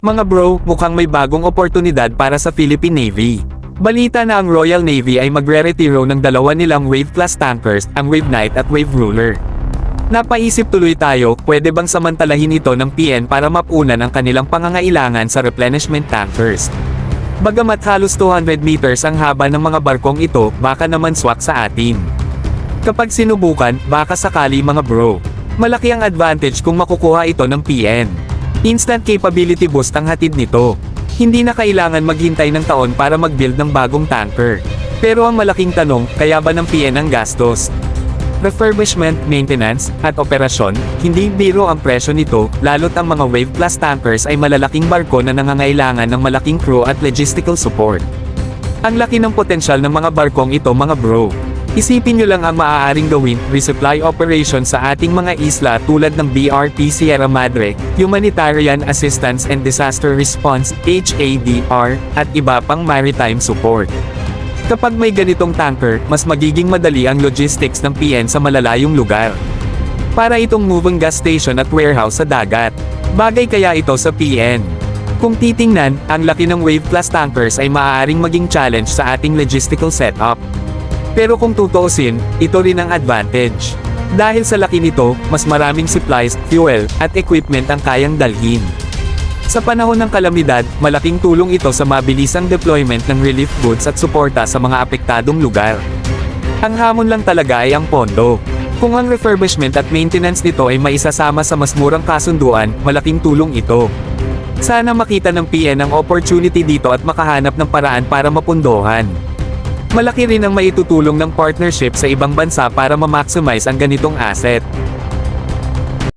Mga bro, mukhang may bagong oportunidad para sa Philippine Navy. Balita na ang Royal Navy ay magre-retiro ng dalawa nilang Wave-class tankers, ang Wave Knight at Wave Ruler. Napaisip tuloy tayo, pwede bang samantalahin ito ng PN para mapunan ang kanilang pangangailangan sa replenishment tankers? Bagamat halos 200 meters ang haba ng mga barkong ito, baka naman swak sa atin. Kapag sinubukan, baka sakali mga bro. Malaki ang advantage kung makukuha ito ng PN. Instant capability boost ang hatid nito. Hindi na kailangan maghintay ng taon para mag-build ng bagong tanker. Pero ang malaking tanong, kaya ba ng PN ang gastos? Refurbishment, maintenance, at operasyon, hindi biro ang presyo nito, lalo't ang mga Wave-class tankers ay malalaking barko na nangangailangan ng malaking crew at logistical support. Ang laki ng potensyal ng mga barkong ito mga bro. Isipin nyo lang ang maaaring gawin, resupply operation sa ating mga isla tulad ng BRP Sierra Madre, Humanitarian Assistance and Disaster Response, HADR, at iba pang maritime support. Kapag may ganitong tanker, mas magiging madali ang logistics ng PN sa malalayong lugar. Para itong moving gas station at warehouse sa dagat. Bagay kaya ito sa PN. Kung titingnan, ang laki ng Wave-class tankers ay maaaring maging challenge sa ating logistical setup. Pero kung tutuusin, ito rin ang advantage. Dahil sa laki nito, mas maraming supplies, fuel, at equipment ang kayang dalhin. Sa panahon ng kalamidad, malaking tulong ito sa mabilisang deployment ng relief goods at suporta sa mga apektadong lugar. Ang hamon lang talaga ay ang pondo. Kung ang refurbishment at maintenance nito ay maisasama sa mas murang kasunduan, malaking tulong ito. Sana makita ng PN ang opportunity dito at makahanap ng paraan para mapundohan. Malaki rin ang maitutulong ng partnership sa ibang bansa para ma-maximize ang ganitong asset.